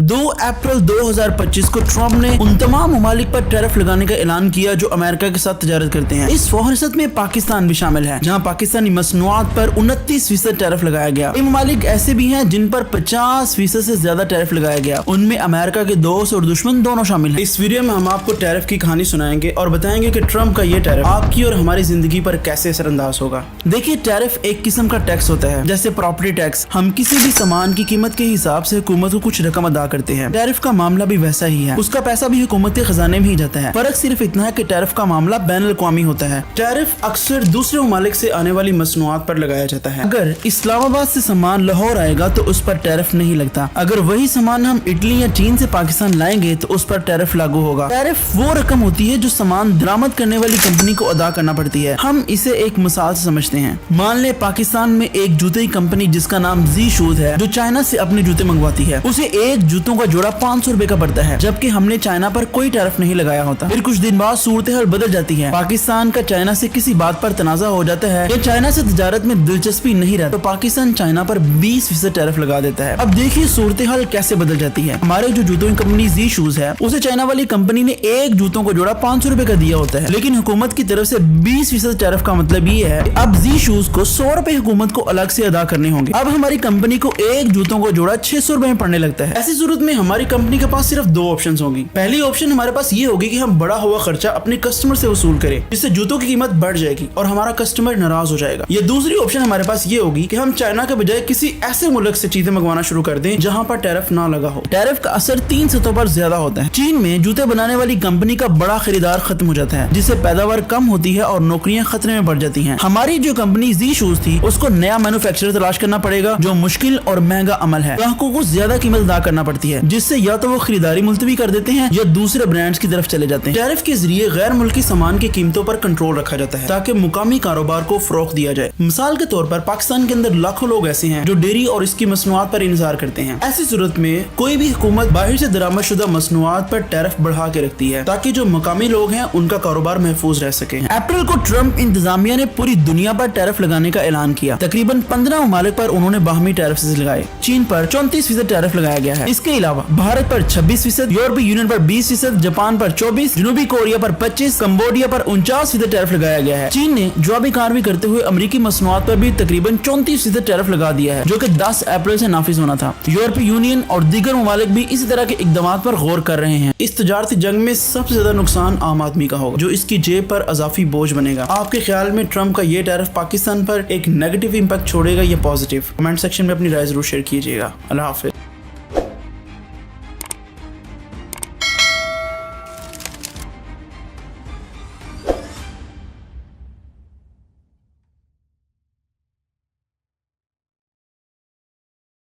2 अप्रैल 2025 को ट्रंप ने उन तमाम ममालिक पर टैरिफ लगाने का ऐलान किया जो अमेरिका के साथ तजारत करते हैं। इस फहरिस्त में पाकिस्तान भी शामिल है, जहां पाकिस्तानी मसनूआत पर 29% टैरिफ लगाया गया। ये ममालिक ऐसे भी हैं जिन पर 50% से ज्यादा टैरिफ लगाया गया। उनमें अमेरिका के दोस्त और दुश्मन दोनों शामिल हैं। इस वीडियो में हम आपको टैरिफ की कहानी सुनाएंगे और बताएंगे कि ट्रंप का ये टैरिफ आपकी और हमारी जिंदगी पर कैसे असरअंदाज होगा। देखिए, टैरिफ एक किस्म का टैक्स होता है, जैसे प्रॉपर्टी टैक्स। हम किसी भी सामान की कीमत के हिसाब से हुकूमत को कुछ रकम अदा करते हैं। टैरिफ का मामला भी वैसा ही है, उसका पैसा भी हुकूमत के खजाने में ही जाता है। फर्क सिर्फ इतना है कि टैरिफ का मामला बैनुल-अक़वामी होता है। टैरिफ अक्सर दूसरे ममालिक से आने वाली मसनूआत पर लगाया जाता है। अगर इस्लामाबाद से सामान लाहौर आएगा तो उस पर टैरिफ नहीं लगता। अगर वही सामान हम इटली या चीन से पाकिस्तान लाएंगे तो उस पर टैरिफ लागू होगा। टैरिफ वो रकम होती है जो सामान दरामद करने वाली कंपनी को अदा करना पड़ती है। हम इसे एक मिसाल से समझते हैं। मान ले पाकिस्तान में एक जूते की कंपनी जिसका नाम जी शूज है, जो चाइना से अपने जूते मंगवाती है। उसे एक जूतों का जोड़ा 500 रुपए का पड़ता है, जबकि हमने चाइना पर कोई टैरिफ नहीं लगाया होता। फिर कुछ दिन बाद सूरत हाल बदल जाती है। पाकिस्तान का चाइना से किसी बात पर तनाजा हो जाता है या चाइना से तजारत में दिलचस्पी नहीं रहती, तो पाकिस्तान चाइना पर 20% टैरिफ लगा देता है। अब देखिए सूरत हाल कैसे बदल जाती है। हमारे जो जूतों की कंपनी जी शूज है, उसे चाइना वाली कंपनी ने एक जूतों को जोड़ा 500 रुपए का दिया होता है, लेकिन हुकूमत की तरफ से 20% टैरिफ का मतलब ये है कि अब जी शूज को 100 रुपए हुकूमत को अलग से अदा करने होंगे। अब हमारी कंपनी को एक जूतों को जोड़ा 600 रुपए में पड़ने लगता है। ऐसी सूरत में हमारी कंपनी के पास सिर्फ 2 ऑप्शन होंगी। पहली ऑप्शन हमारे पास ये होगी कि हम बड़ा हुआ खर्चा अपने कस्टमर से वसूल करें, जिससे जूतों की कीमत बढ़ जाएगी और हमारा कस्टमर नाराज हो जाएगा। ये दूसरी ऑप्शन हमारे पास ये होगी कि हम चाइना के बजाय किसी ऐसे मुल्क से चीजें मंगवाना शुरू कर दें जहां पर टैरिफ ना लगा हो। टैरिफ का असर 3 सतहों पर ज्यादा होता है। चीन में जूते बनाने वाली कंपनी का बड़ा खरीदार खत्म हो जाता है, जिससे पैदावार कम होती है और नौकरियां खतरे में पड़ जाती हैं। हमारी जो कंपनी जी शूज थी, उसको नया मैन्युफैक्चरर तलाश करना पड़ेगा, जो मुश्किल और महंगा अमल है। ग्राहकों को ज्यादा कीमत अदा करना पड़ती है, जिससे या तो वो खरीदारी मुलतवी कर देते हैं या दूसरे ब्रांड्स की तरफ चले जाते हैं। टैरिफ के जरिए गैर मुल्की सामान की कीमतों पर कंट्रोल रखा जाता है ताकि मुकामी कारोबार को फरोग दिया जाए। मिसाल के तौर पर पाकिस्तान के अंदर लाखों लोग ऐसे हैं जो डेयरी और इसकी मसनूआत पर इंतजार करते हैं। ऐसी सूरत में कोई भी हुकूमत बाहर से दरामदशुदा मसनूआत पर टैरिफ बढ़ा के रखती है ताकि जो मुकामी लोग हैं उनका कारोबार महफूज रह सके। अप्रैल को ट्रंप इंतजामिया ने पूरी दुनिया पर टैरिफ लगाने का ऐलान किया। तकरीबन 15 ममालिक पर उन्होंने बाहमी टैरिफ लगाए। चीन पर 34% टैरिफ लगाया गया है। इसके अलावा भारत पर 26%, यूरोपीय यूनियन पर 20%, जापान पर 24%, जनूबी कोरिया पर 25%, कंबोडिया पर 49% टैरिफ लगाया गया है। चीन ने जवाबी कार्रवाई करते हुए अमेरिकी मसनूआत पर भी तकरीबन 34% टैरिफ लगा दिया है, जो कि 10 अप्रैल से नाफिज होना था। यूरोपीय यूनियन और दीगर ममालिक भी इसी तरह के इकदाम पर गौर कर रहे हैं। इस तजारती जंग में सबसे ज्यादा नुकसान आम आदमी का होगा, जो इसकी जेब पर अजाफी बोझ बनेगा। आपके ख्याल में ट्रंप का ये टैरिफ पाकिस्तान पर एक नेगेटिव इम्पैक्ट छोड़ेगा या पॉजिटिव? कमेंट सेक्शन में अपनी राय जरूर शेयर कीजिएगा। अल्लाह हाफिज।